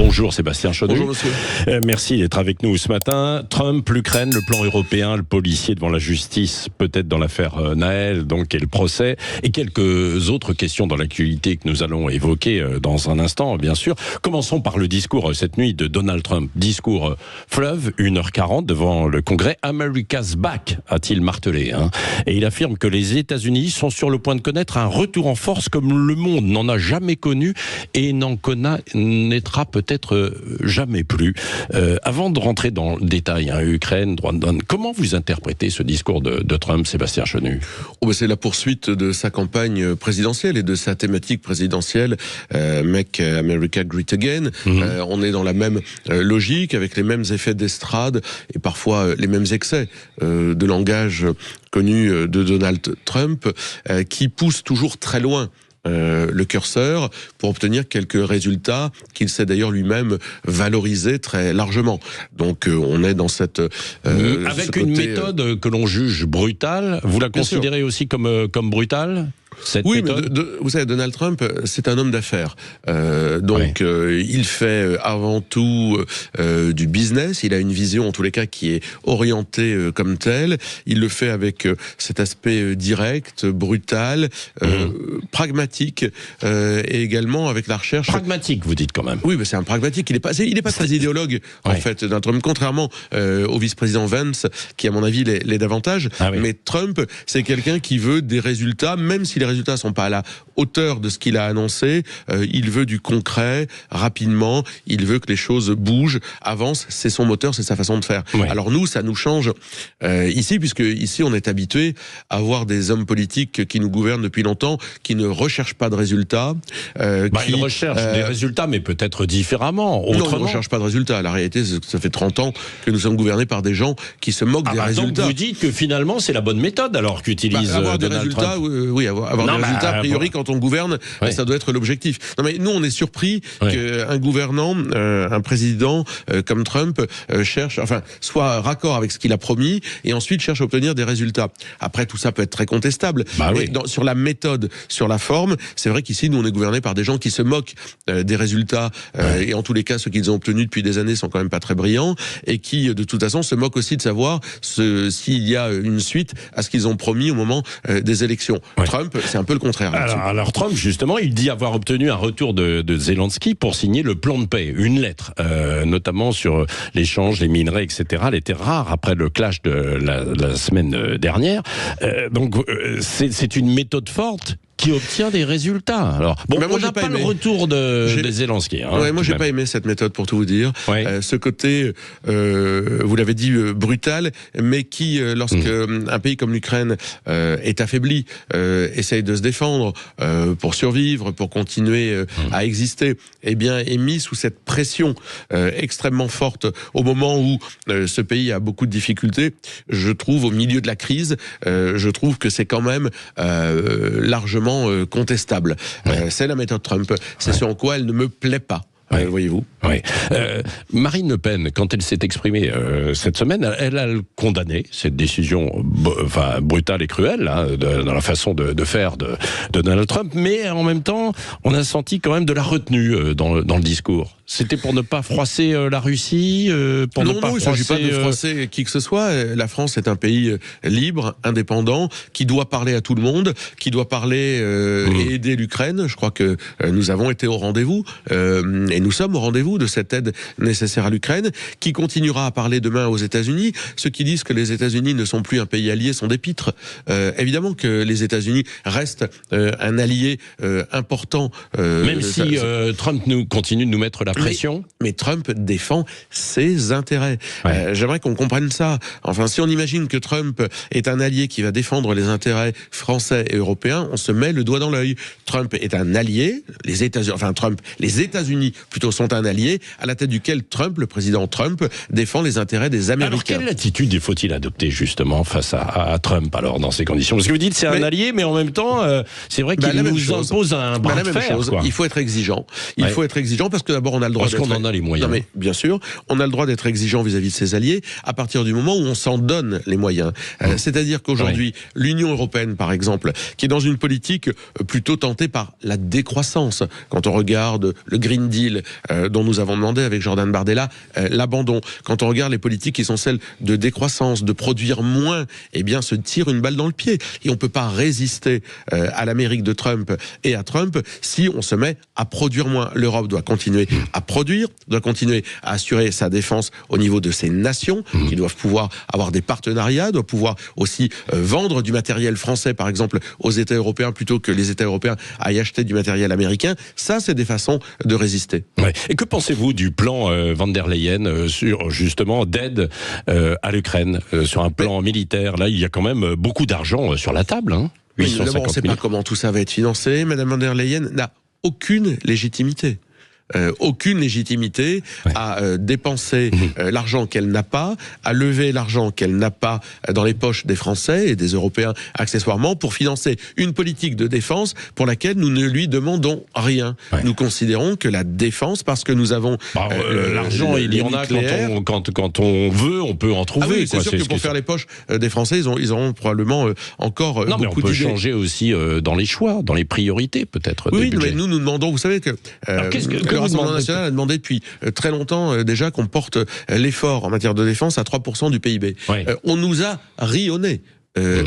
Bonjour Sébastien Chenu. Bonjour monsieur. Merci d'être avec nous ce matin. Trump, l'Ukraine, le plan européen, le policier devant la justice, peut-être dans l'affaire Naël, donc, et le procès, et quelques autres questions dans l'actualité que nous allons évoquer dans un instant, bien sûr. Commençons par le discours cette nuit de Donald Trump. Discours fleuve, 1h40 devant le Congrès. America's back, a-t-il martelé. Et il affirme que les États-Unis sont sur le point de connaître un retour en force comme le monde n'en a jamais connu et n'en connaîtra peut-être jamais plus. Avant de rentrer dans le détail, Ukraine, droit de douane, comment vous interprétez ce discours de Trump, Sébastien Chenu? C'est la poursuite de sa campagne présidentielle et de sa thématique présidentielle, Make America Great Again. On est dans la même logique, avec les mêmes effets d'estrade et parfois les mêmes excès de langage connus de Donald Trump, qui pousse toujours très loin le curseur pour obtenir quelques résultats qu'il sait d'ailleurs lui-même valoriser très largement. Donc on est dans cette avec une méthode que l'on juge brutale. Vous la considérez aussi comme brutale? Oui, mais vous savez, Donald Trump, c'est un homme d'affaires. Il fait avant tout du business. Il a une vision, en tous les cas, qui est orientée comme telle. Il le fait avec cet aspect direct, brutal, pragmatique, et également avec la recherche. Pragmatique, vous dites quand même. Oui, mais c'est un pragmatique. Il est pas très idéologue, en fait, Donald Trump, contrairement au vice-président Vance, qui, à mon avis, l'est davantage. Mais Trump, c'est quelqu'un qui veut des résultats, même si les résultats sont pas à la hauteur de ce qu'il a annoncé. Il veut du concret, rapidement. Il veut que les choses bougent, avancent. C'est son moteur, c'est sa façon de faire. Alors nous, ça nous change ici, puisque ici, on est habitué à voir des hommes politiques qui nous gouvernent depuis longtemps, qui ne recherchent pas de résultats. Ils recherchent des résultats, mais peut-être différemment, autrement. Non, on ne recherche pas de résultats. La réalité, c'est que ça fait 30 ans que nous sommes gouvernés par des gens qui se moquent des résultats. Donc vous dites que finalement, c'est la bonne méthode, alors, qu'utilise Donald Trump. Oui, avoir des résultats, a priori, quand on gouverne, ça doit être l'objectif. Non, mais nous, on est surpris qu'un gouvernant, un président comme Trump, soit raccord avec ce qu'il a promis, et ensuite cherche à obtenir des résultats. Après, tout ça peut être très contestable. Sur la méthode, sur la forme, c'est vrai qu'ici, nous, on est gouverné par des gens qui se moquent des résultats, et en tous les cas, ceux qu'ils ont obtenus depuis des années sont quand même pas très brillants, et qui, de toute façon, se moquent aussi de savoir s'il y a une suite à ce qu'ils ont promis au moment des élections. Trump, c'est un peu le contraire. Alors Trump, justement, il dit avoir obtenu un retour de Zelensky pour signer le plan de paix, une lettre, notamment sur l'échange, les minerais, etc., les terres rares, après le clash de la semaine dernière. C'est une méthode forte qui obtient des résultats. Alors, on n'a pas le retour de Zelensky. Moi, j'ai pas aimé cette méthode, pour tout vous dire. Ce côté, vous l'avez dit, brutal, mais qui, lorsque un pays comme l'Ukraine est affaibli, essaye de se défendre pour survivre, pour continuer à exister, est mis sous cette pression extrêmement forte au moment où ce pays a beaucoup de difficultés. Je trouve, au milieu de la crise, je trouve que c'est quand même largement contestable. C'est la méthode Trump. C'est ce en quoi elle ne me plaît pas. Voyez-vous. Marine Le Pen, quand elle s'est exprimée cette semaine, elle a condamné cette décision brutale et cruelle dans la façon de faire de Donald Trump, mais en même temps, on a senti quand même de la retenue dans le discours. C'était pour ne pas froisser la Russie, il ne s'agit pas de froisser qui que ce soit. La France est un pays libre, indépendant, qui doit parler à tout le monde, qui doit parler et aider l'Ukraine. Je crois que nous avons été au rendez-vous, et nous sommes au rendez-vous de cette aide nécessaire à l'Ukraine, qui continuera à parler demain aux États-Unis. Ceux qui disent que les États-Unis ne sont plus un pays allié sont des pitres. Évidemment que les États-Unis restent un allié important. Même si Trump continue de nous mettre la pression. Mais Trump défend ses intérêts. J'aimerais qu'on comprenne ça. Enfin, si on imagine que Trump est un allié qui va défendre les intérêts français et européens, on se met le doigt dans l'œil. Trump est un allié. Les États-Unis plutôt sont un allié à la tête duquel le président Trump, défend les intérêts des Américains. Alors quelle attitude faut-il adopter justement face à Trump alors dans ces conditions? Parce que vous dites c'est un allié, mais en même temps c'est vrai qu'il nous impose un bras de fer. Il faut être exigeant. Il faut être exigeant parce que d'abord on a le droit. Parce qu'on en a les moyens. Non mais bien sûr, on a le droit d'être exigeant vis-à-vis de ses alliés à partir du moment où on s'en donne les moyens. C'est-à-dire qu'aujourd'hui, l'Union européenne, par exemple, qui est dans une politique plutôt tentée par la décroissance, quand on regarde le Green Deal dont nous avons demandé avec Jordan Bardella l'abandon. Quand on regarde les politiques qui sont celles de décroissance, de produire moins, eh bien se tire une balle dans le pied. Et on peut pas résister à l'Amérique de Trump et à Trump si on se met à produire moins. L'Europe doit continuer à produire, doit continuer à assurer sa défense au niveau de ses nations, qui doivent pouvoir avoir des partenariats, doivent pouvoir aussi vendre du matériel français, par exemple, aux États européens, plutôt que les États européens aillent acheter du matériel américain. Ça, c'est des façons de résister. Ouais. Et que pensez-vous du plan van der Leyen sur, justement, d'aide à l'Ukraine, sur un plan militaire? Là, il y a quand même beaucoup d'argent sur la table, hein. Oui, d'abord, on ne sait pas comment tout ça va être financé. Madame van der Leyen n'a aucune légitimité. Aucune légitimité à dépenser l'argent qu'elle n'a pas, à lever l'argent qu'elle n'a pas dans les poches des Français et des Européens accessoirement pour financer une politique de défense pour laquelle nous ne lui demandons rien. Nous considérons que la défense, parce que nous avons l'argent, il y en a quand on veut, on peut en trouver. Ah oui, c'est sûr que pour faire les poches des Français, ils auront probablement encore non, mais beaucoup on peut d'idées. Changer aussi dans les choix, dans les priorités peut-être. Oui, mais nous demandons, vous savez que le Rassemblement national a demandé depuis très longtemps déjà qu'on porte l'effort en matière de défense à 3% du PIB. On nous a ri au nez.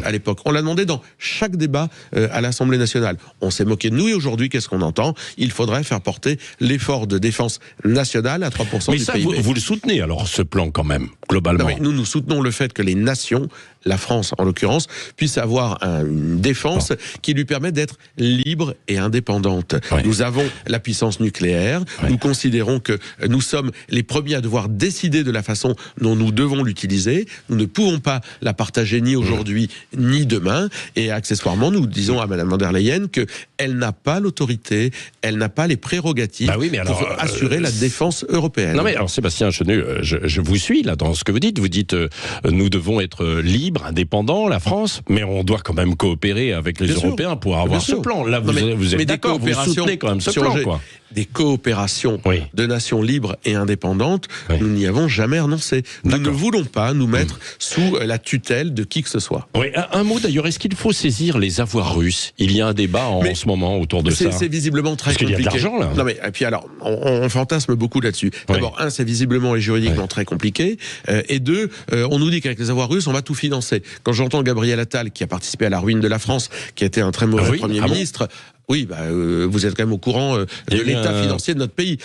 À l'époque. On l'a demandé dans chaque débat à l'Assemblée nationale. On s'est moqué de nous et aujourd'hui, qu'est-ce qu'on entend? Il faudrait faire porter l'effort de défense nationale à 3% du PIB. Vous le soutenez alors, ce plan quand même, globalement? Non, mais nous soutenons le fait que les nations, la France en l'occurrence, puisse avoir une défense qui lui permet d'être libre et indépendante. Nous avons la puissance nucléaire, nous considérons que nous sommes les premiers à devoir décider de la façon dont nous devons l'utiliser. Nous ne pouvons pas la partager ni aujourd'hui ni demain, et accessoirement nous disons à Madame van der Leyen qu'elle n'a pas l'autorité, elle n'a pas les prérogatives pour assurer la défense européenne. Non mais alors Sébastien Chenu, je vous suis là dans ce que vous dites. Vous dites nous devons être libres, indépendants, la France, mais on doit quand même coopérer avec les Européens pour avoir ce plan. Là vous êtes d'accord, vous soutenez quand même ce plan, quoi. Des coopérations de nations libres et indépendantes, nous n'y avons jamais renoncé. Nous ne voulons pas nous mettre sous la tutelle de qui que ce soit. Oui, un mot d'ailleurs, est-ce qu'il faut saisir les avoirs russes? Il y a un débat en ce moment autour de ça. C'est visiblement très compliqué. Parce qu'il y a de l'argent là. Non mais et puis alors, on fantasme beaucoup là-dessus. D'abord, c'est visiblement et juridiquement très compliqué. Et deux, on nous dit qu'avec les avoirs russes, on va tout financer. Quand j'entends Gabriel Attal, qui a participé à la ruine de la France, qui a été un très mauvais Premier ministre. Oui, vous êtes quand même au courant de l'état financier de notre pays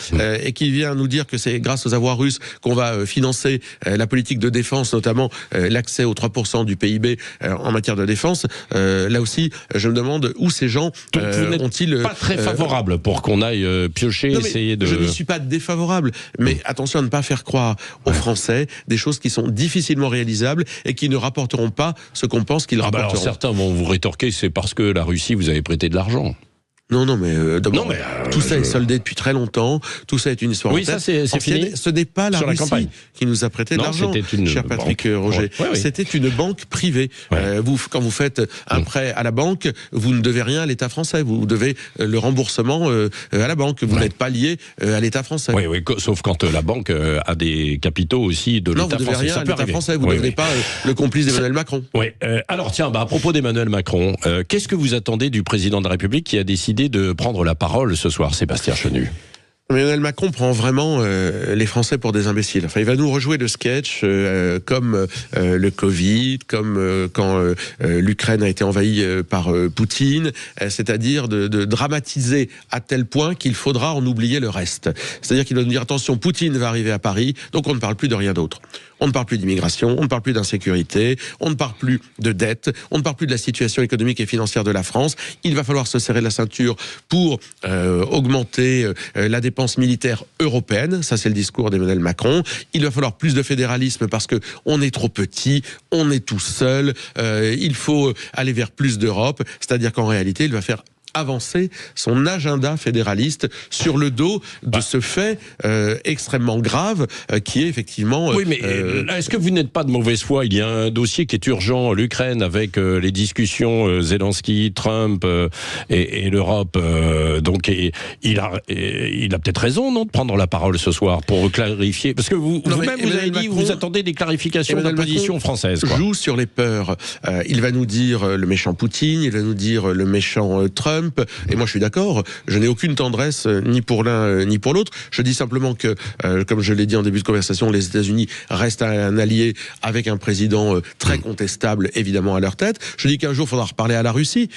et qui vient nous dire que c'est grâce aux avoirs russes qu'on va financer la politique de défense, notamment l'accès aux 3% du PIB en matière de défense. Là aussi, je me demande où ces gens ont-ils... Pas très favorable pour qu'on aille piocher, essayer de... Je n'y suis pas défavorable, mais attention à ne pas faire croire aux Français des choses qui sont difficilement réalisables et qui ne rapporteront pas ce qu'on pense qu'ils rapporteront. Alors certains vont vous rétorquer, c'est parce que la Russie vous avez prêté de l'argent. Non, mais d'abord, tout ça est soldé depuis très longtemps. Tout ça est une histoire. Oui, ça c'est fini. Ce n'est pas la Russie qui nous a prêté de l'argent, cher Patrick Roger. C'était une banque privée. Quand vous faites un prêt à la banque, vous ne devez rien à l'État français. Vous devez le remboursement à la banque. Vous n'êtes pas lié à l'État français. Oui, sauf quand la banque a des capitaux aussi de l'État français. Non, vous ne devez rien à l'État français. Vous ne devenez pas le complice d'Emmanuel Macron. Oui. Alors tiens, à propos d'Emmanuel Macron, qu'est-ce que vous attendez du président de la République qui a décidé de prendre la parole ce soir, Sébastien Chenu? Emmanuel Macron prend vraiment les Français pour des imbéciles. Enfin, il va nous rejouer le sketch comme le Covid, comme quand l'Ukraine a été envahie par Poutine, c'est-à-dire de dramatiser à tel point qu'il faudra en oublier le reste. C'est-à-dire qu'il va nous dire attention, Poutine va arriver à Paris, donc on ne parle plus de rien d'autre. On ne parle plus d'immigration, on ne parle plus d'insécurité, on ne parle plus de dette, on ne parle plus de la situation économique et financière de la France. Il va falloir se serrer la ceinture pour augmenter la dépense militaire européenne. Ça, c'est le discours d'Emmanuel Macron. Il va falloir plus de fédéralisme parce que on est trop petit, on est tout seul. Il faut aller vers plus d'Europe. C'est-à-dire qu'en réalité, il va faire avancer son agenda fédéraliste sur le dos de ce fait extrêmement grave qui est effectivement... Oui, mais est-ce que vous n'êtes pas de mauvaise foi? Il y a un dossier qui est urgent, l'Ukraine, avec les discussions Zelensky, Trump et l'Europe. Donc il a peut-être raison, non, de prendre la parole ce soir pour clarifier. Parce que vous-même, vous avez dit que vous attendez des clarifications de la position française. Quoi. Joue sur les peurs. Il va nous dire le méchant Poutine, il va nous dire le méchant Trump, Trump. Et moi, je suis d'accord. Je n'ai aucune tendresse ni pour l'un ni pour l'autre. Je dis simplement que, comme je l'ai dit en début de conversation, les États-Unis restent un allié avec un président très contestable, évidemment, à leur tête. Je dis qu'un jour, il faudra reparler à la Russie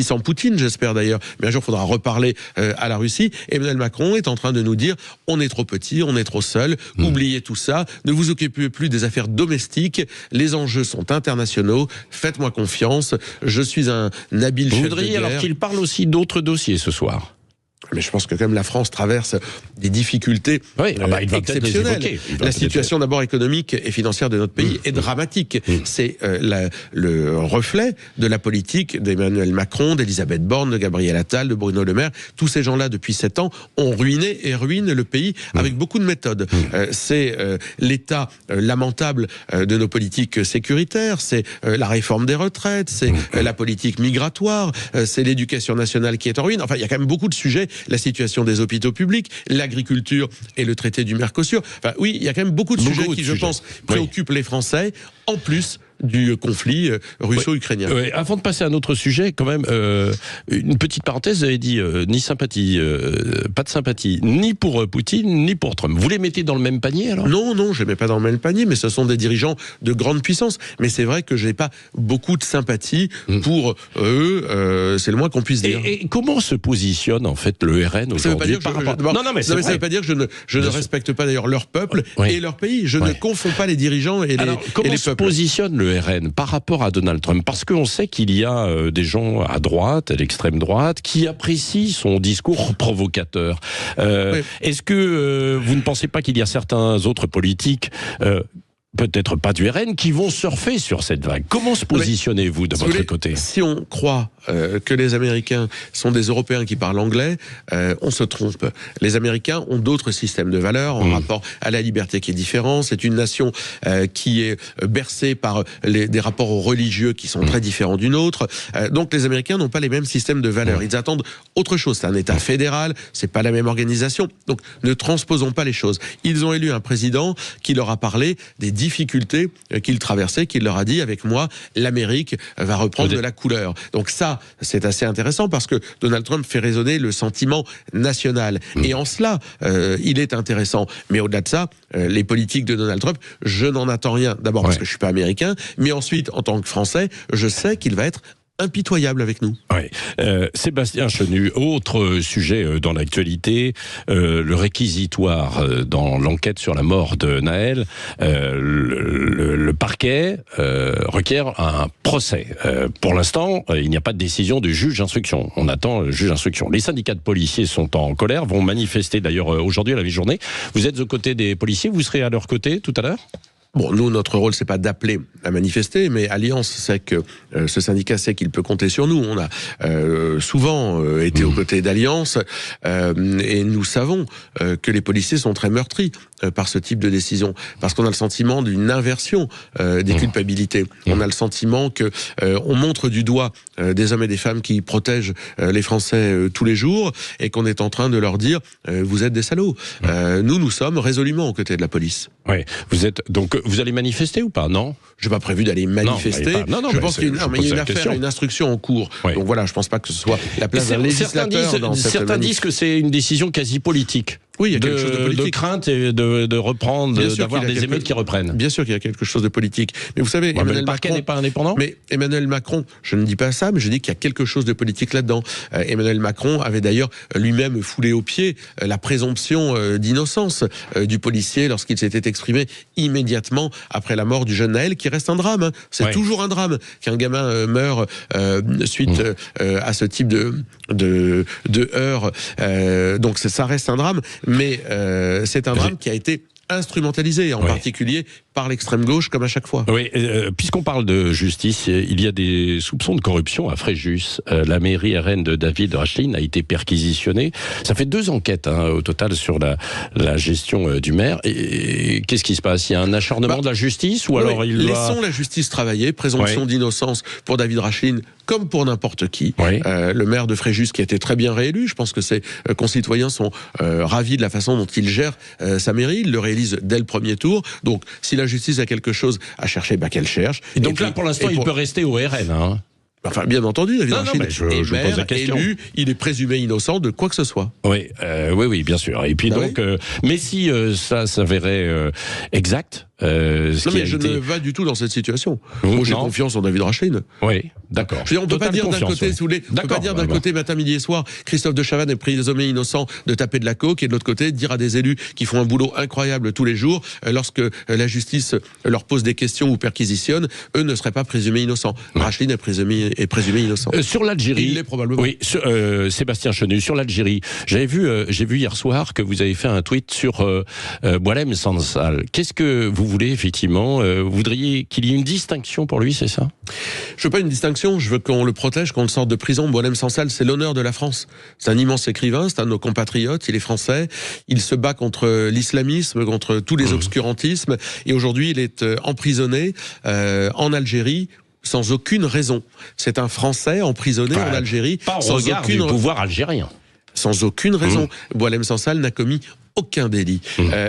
sans Poutine, j'espère d'ailleurs, mais un jour, il faudra reparler à la Russie. Emmanuel Macron est en train de nous dire, on est trop petit, on est trop seul, oubliez tout ça, ne vous occupez plus des affaires domestiques, les enjeux sont internationaux, faites-moi confiance, je suis un habile chef de guerre. Vous voudriez alors qu'il parle aussi d'autres dossiers ce soir? Mais je pense que quand même la France traverse des difficultés exceptionnelles. La situation d'abord économique et financière de notre pays est dramatique. C'est le reflet de la politique d'Emmanuel Macron, d'Elisabeth Borne, de Gabriel Attal, de Bruno Le Maire. Tous ces gens-là, depuis 7 ans, ont ruiné et ruinent le pays avec beaucoup de méthodes. C'est l'état lamentable de nos politiques sécuritaires, c'est la réforme des retraites, c'est la politique migratoire, c'est l'éducation nationale qui est en ruine. Enfin, il y a quand même beaucoup de sujets. La situation des hôpitaux publics, l'agriculture et le traité du Mercosur. Enfin, oui, il y a quand même beaucoup de sujets qui, je pense, préoccupent les Français, en plus du conflit russo-ukrainien. Avant de passer à un autre sujet, quand même, une petite parenthèse, vous avez dit ni sympathie, pas de sympathie, ni pour Poutine, ni pour Trump. Vous les mettez dans le même panier, alors? Non, je ne mets pas dans le même panier, mais ce sont des dirigeants de grande puissance. Mais c'est vrai que je n'ai pas beaucoup de sympathie pour eux, c'est le moins qu'on puisse dire. Et comment se positionne, en fait, le RN aujourd'hui par rapport... ça ne veut pas dire que je ne respecte pas d'ailleurs leur peuple et leur pays. Je ne confonds pas les dirigeants et les peuples. Comment se positionne le RN par rapport à Donald Trump? Parce qu'on sait qu'il y a des gens à droite, à l'extrême droite, qui apprécient son discours provocateur. Est-ce que vous ne pensez pas qu'il y a certains autres politiques peut-être pas du RN, qui vont surfer sur cette vague? Comment se positionnez-vous de votre côté? Si on croit que les Américains sont des Européens qui parlent anglais, on se trompe. Les Américains ont d'autres systèmes de valeurs en rapport à la liberté qui est différent. C'est une nation qui est bercée par des rapports religieux qui sont très différents d'une autre. Donc les Américains n'ont pas les mêmes systèmes de valeurs. Ils attendent autre chose. C'est un État fédéral, c'est pas la même organisation. Donc ne transposons pas les choses. Ils ont élu un président qui leur a parlé des difficultés qu'ils traversaient, qu'il leur a dit, avec moi, l'Amérique va reprendre de la couleur. Donc ça, c'est assez intéressant parce que Donald Trump fait résonner le sentiment national. Et en cela, il est intéressant. Mais au-delà de ça, les politiques de Donald Trump, je n'en attends rien. D'abord parce que je suis pas américain, mais ensuite, en tant que Français, je sais qu'il va être impitoyable avec nous. Sébastien Chenu, autre sujet dans l'actualité, le réquisitoire dans l'enquête sur la mort de Nahel. Le parquet requiert un procès. Pour l'instant, il n'y a pas de décision du juge d'instruction. On attend le juge d'instruction. Les syndicats de policiers sont en colère, vont manifester d'ailleurs aujourd'hui à la mi-journée. Vous êtes aux côtés des policiers, vous serez à leur côté tout à l'heure ? Bon, nous, notre rôle, c'est pas d'appeler à manifester, mais Alliance sait que ce syndicat sait qu'il peut compter sur nous. On a souvent été aux côtés d'Alliance et nous savons que les policiers sont très meurtris par ce type de décision, parce qu'on a le sentiment d'une inversion des culpabilités. On a le sentiment que on montre du doigt des hommes et des femmes qui protègent les Français tous les jours et qu'on est en train de leur dire vous êtes des salauds. Nous sommes résolument aux côtés de la police. Oui, vous êtes donc. Vous allez manifester ou pas? Non, j'ai pas prévu d'aller manifester. Je pense qu'il y a une affaire, une instruction en cours. Donc voilà, je pense pas que ce soit la place d'un législateur dans cette Certains disent que c'est une décision quasi politique. Oui, il y a quelque chose de politique. De crainte et de reprendre, d'avoir des émeutes qui reprennent. Bien sûr qu'il y a quelque chose de politique. Mais vous savez, le parquet n'est pas indépendant. Mais Emmanuel Macron, je ne dis pas ça, mais je dis qu'il y a quelque chose de politique là-dedans. Emmanuel Macron avait d'ailleurs lui-même foulé aux pieds la présomption d'innocence du policier lorsqu'il s'était exprimé immédiatement après la mort du jeune Nahel, qui reste un drame. C'est toujours un drame qu'un gamin meure suite à ce type de heurts. Donc ça reste un drame. Mais c'est un drame qui a été instrumentalisé, en particulier par l'extrême gauche, comme à chaque fois. Oui, puisqu'on parle de justice, il y a des soupçons de corruption à Fréjus. La mairie RN de David Rachlin a été perquisitionnée. Ça fait 2 enquêtes au total sur la gestion du maire. Et qu'est-ce qui se passe? Il y a un acharnement de la justice ou alors laissons la justice travailler. Présomption d'innocence pour David Rachlin, comme pour n'importe qui. Le maire de Fréjus qui a été très bien réélu. Je pense que ses concitoyens sont ravis de la façon dont il gère sa mairie. Il le réalise dès le premier tour. Donc, si la justice a quelque chose à chercher, qu'elle cherche. Et donc là, pour l'instant, il peut rester au RN. Enfin, bien entendu, David Rachid je pose la question. élu, il est présumé innocent de quoi que ce soit. Oui, oui, bien sûr. Et puis donc, mais si ça s'avérait exact, non, mais je ne vais du tout dans cette situation. Moi, j'ai confiance en David Rachid. Oui, d'accord. On ne peut pas dire d'un côté, si vous voulez, on peut pas dire d'un côté, matin, midi et soir, Christophe de Chavannes est présumé innocent de taper de la coke, et de l'autre côté, dire à des élus qui font un boulot incroyable tous les jours, lorsque la justice leur pose des questions ou perquisitionne, eux ne seraient pas présumés innocents. Rachid est présumé innocent. Sur l'Algérie, il l'est probablement. Oui, Sébastien Chenu, sur l'Algérie, j'ai vu hier soir que vous avez fait un tweet sur Boualem Sansal. Qu'est-ce que vous voulez effectivement vous voudriez qu'il y ait une distinction pour lui, c'est ça? Je veux pas une distinction, je veux qu'on le protège, qu'on le sorte de prison. Boualem Sansal, c'est l'honneur de la France. C'est un immense écrivain, c'est un de nos compatriotes, il est français, il se bat contre l'islamisme, contre tous les obscurantismes, et aujourd'hui il est emprisonné en Algérie sans aucune raison. C'est un Français emprisonné en Algérie sans aucun pouvoir algérien. Sans aucune raison. Boualem Sansal n'a commis aucun délit.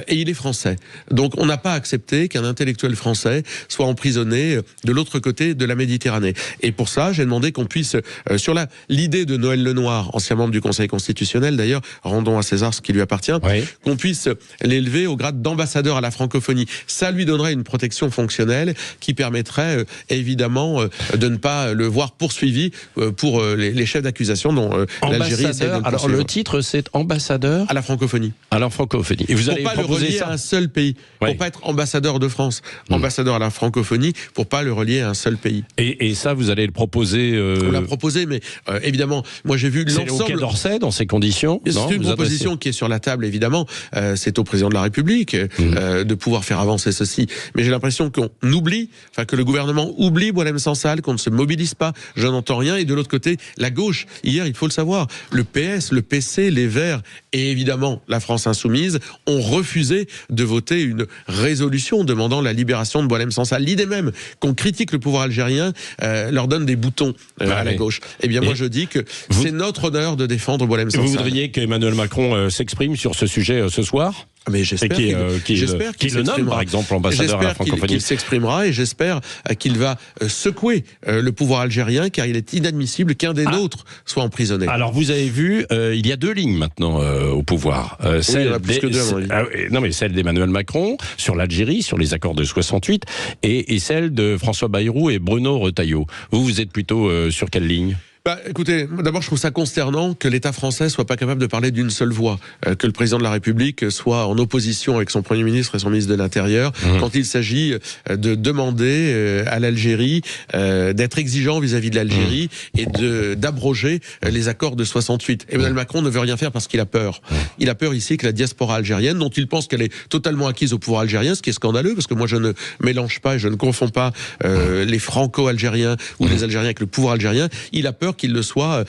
Et il est français. Donc on n'a pas accepté qu'un intellectuel français soit emprisonné de l'autre côté de la Méditerranée. Et pour ça, j'ai demandé qu'on puisse, sur l'idée de Noël Lenoir, ancien membre du Conseil constitutionnel d'ailleurs, rendons à César ce qui lui appartient, qu'on puisse l'élever au grade d'ambassadeur à la francophonie. Ça lui donnerait une protection fonctionnelle qui permettrait évidemment de ne pas le voir poursuivi pour les chefs d'accusation dont l'Algérie essaie de le poursuivre. Alors le titre c'est ambassadeur à la francophonie. Francophonie. Et vous allez pas proposer le relier ça à un seul pays, pour pas être ambassadeur de France, ambassadeur à la francophonie, pour pas le relier à un seul pays. Et ça, vous allez le proposer On l'a proposé, mais évidemment, moi j'ai vu l'ensemble. C'est au Quai d'Orsay dans ces conditions. C'est une proposition qui est sur la table, évidemment. C'est au président de la République de pouvoir faire avancer ceci. Mais j'ai l'impression qu'on oublie, enfin que le gouvernement oublie Boualem Sansal, qu'on ne se mobilise pas. Je n'entends rien. Et de l'autre côté, la gauche. Hier, il faut le savoir, le PS, le PC, les Verts et évidemment la France Insoumise ont refusé de voter une résolution demandant la libération de Boualem Sansal. L'idée même qu'on critique le pouvoir algérien leur donne des boutons à la gauche. Eh bien, moi, je dis que c'est notre honneur de défendre Boualem Sansal. Vous voudriez qu'Emmanuel Macron s'exprime sur ce sujet ce soir ? Mais j'espère qu'il le nomme, par exemple, ambassadeur à la francophonie. Qu'il s'exprimera et j'espère qu'il va secouer le pouvoir algérien, car il est inadmissible qu'un des nôtres soit emprisonné. Alors, vous avez vu, il y a deux lignes maintenant au pouvoir. Celle d'Emmanuel Macron sur l'Algérie, sur les accords de 68, et celle de François Bayrou et Bruno Retailleau. Vous êtes plutôt sur quelle ligne ? Écoutez, d'abord, je trouve ça consternant que l'État français soit pas capable de parler d'une seule voix, que le président de la République soit en opposition avec son Premier ministre et son ministre de l'Intérieur quand il s'agit de demander à l'Algérie d'être exigeant vis-à-vis de l'Algérie et d'abroger les accords de 68. Emmanuel Macron ne veut rien faire parce qu'il a peur. Il a peur ici que la diaspora algérienne, dont il pense qu'elle est totalement acquise au pouvoir algérien, ce qui est scandaleux, parce que moi je ne mélange pas et je ne confonds pas les franco-algériens ou les Algériens avec le pouvoir algérien. Il a peur qu'il le soit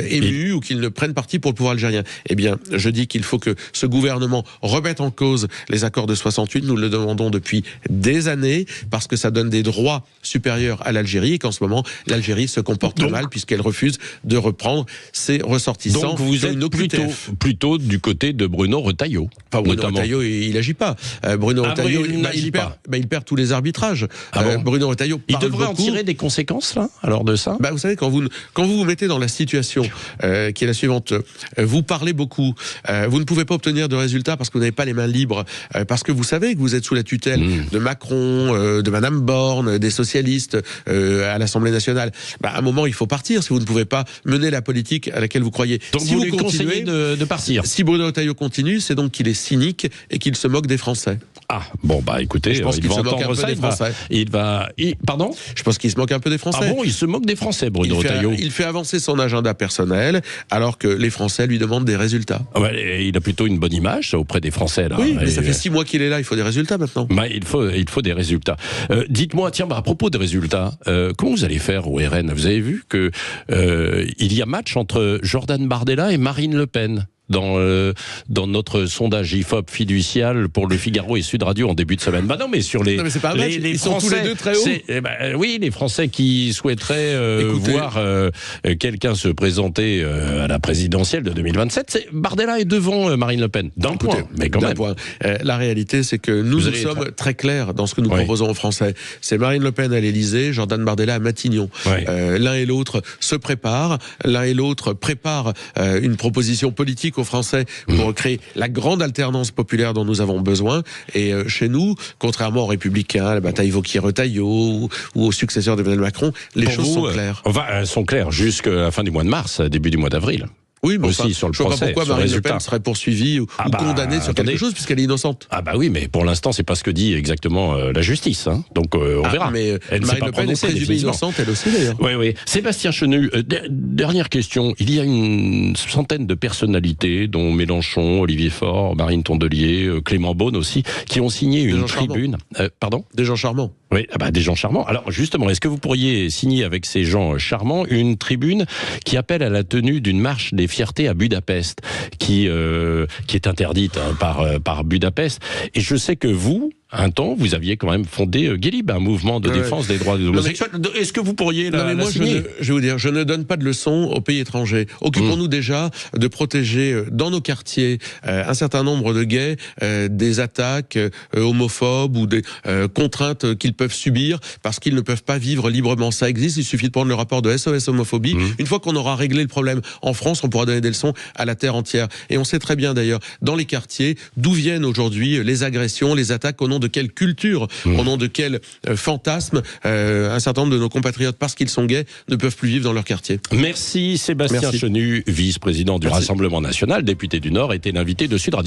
ému ou qu'il ne prenne parti pour le pouvoir algérien. Eh bien, je dis qu'il faut que ce gouvernement remette en cause les accords de 68. Nous le demandons depuis des années parce que ça donne des droits supérieurs à l'Algérie et qu'en ce moment, l'Algérie se comporte mal puisqu'elle refuse de reprendre ses ressortissants. Donc vous êtes plutôt du côté de Bruno Retailleau. Enfin, Bruno Retailleau, il n'agit pas. Bruno Retailleau, il perd tous les arbitrages. Bruno Retailleau il devrait en tirer des conséquences, là, alors de ça. Vous savez, quand vous vous mettez dans la situation qui est la suivante, vous parlez beaucoup, vous ne pouvez pas obtenir de résultats parce que vous n'avez pas les mains libres, parce que vous savez que vous êtes sous la tutelle de Macron, de Madame Borne, des socialistes à l'Assemblée nationale. À un moment, il faut partir si vous ne pouvez pas mener la politique à laquelle vous croyez. Donc si vous lui conseillez de partir. Si Bruno Retailleau continue, c'est donc qu'il est cynique et qu'il se moque des Français. Ah, bon, écoutez, je pense qu'il se moque un peu des Français. Pardon ? Je pense qu'il se moque un peu des Français. Ah bon, il se moque des Français, Bruno Retailleau. Il fait avancer son agenda personnel, alors que les Français lui demandent des résultats. Il a plutôt une bonne image auprès des Français, là. Oui, mais ça fait 6 mois qu'il est là, il faut des résultats maintenant. Il faut des résultats. Dites-moi, à propos des résultats, comment vous allez faire au RN ? Vous avez vu que il y a match entre Jordan Bardella et Marine Le Pen. dans notre sondage IFOP fiducial pour Le Figaro et Sud Radio en début de semaine. Bah non, mais sur les... Non, mais c'est pas vrai, ils sont tous les deux très hauts. Oui, les Français qui souhaiteraient voir quelqu'un se présenter à la présidentielle de 2027, Bardella est devant Marine Le Pen. D'un point, mais quand même. La réalité, c'est que nous sommes très clairs dans ce que nous proposons aux Français. C'est Marine Le Pen à l'Élysée, Jordan Bardella à Matignon. L'un et l'autre se préparent, l'un et l'autre préparent une proposition politique aux Français pour créer la grande alternance populaire dont nous avons besoin. Et chez nous, contrairement aux Républicains, à la bataille Vauquier-Retailleau ou aux successeurs d'Emmanuel Macron, les choses sont claires. Sont claires jusqu'à la fin du mois de mars, début du mois d'avril. Oui, mais aussi sur le procès. Je ne vois pas pourquoi Marine Le Pen serait poursuivie ou condamnée sur quelque chose puisqu'elle est innocente. Ah bah oui, mais pour l'instant, c'est pas ce que dit exactement la justice. Hein. Donc on verra. Mais Marine Le Pen est présumée innocente, elle aussi d'ailleurs. Oui. Sébastien Chenu, dernière question. Il y a une centaine de personnalités, dont Mélenchon, Olivier Faure, Marine Tondelier, Clément Beaune aussi, qui ont signé une tribune. Pardon ? Des gens charmants. Oui, des gens charmants. Alors justement, est-ce que vous pourriez signer avec ces gens charmants une tribune qui appelle à la tenue d'une marche des fiertés à Budapest, qui est interdite par Budapest. Et je sais que vous, un temps, vous aviez quand même fondé Guélib, un mouvement de défense des droits des homosexuels. Est-ce que vous pourriez la signer ? Je vais vous dire, je ne donne pas de leçons aux pays étrangers. Occupons-nous déjà de protéger dans nos quartiers un certain nombre de gays des attaques homophobes ou des contraintes qu'ils peuvent subir parce qu'ils ne peuvent pas vivre librement. Ça existe, il suffit de prendre le rapport de SOS Homophobie. Une fois qu'on aura réglé le problème en France, on pourra donner des leçons à la terre entière. Et on sait très bien d'ailleurs, dans les quartiers, d'où viennent aujourd'hui les agressions, les attaques, au nom de quelle culture, au nom de quel fantasme un certain nombre de nos compatriotes, parce qu'ils sont gays, ne peuvent plus vivre dans leur quartier. Merci Sébastien Chenu, vice-président du Rassemblement National, député du Nord, était l'invité de Sud Radio.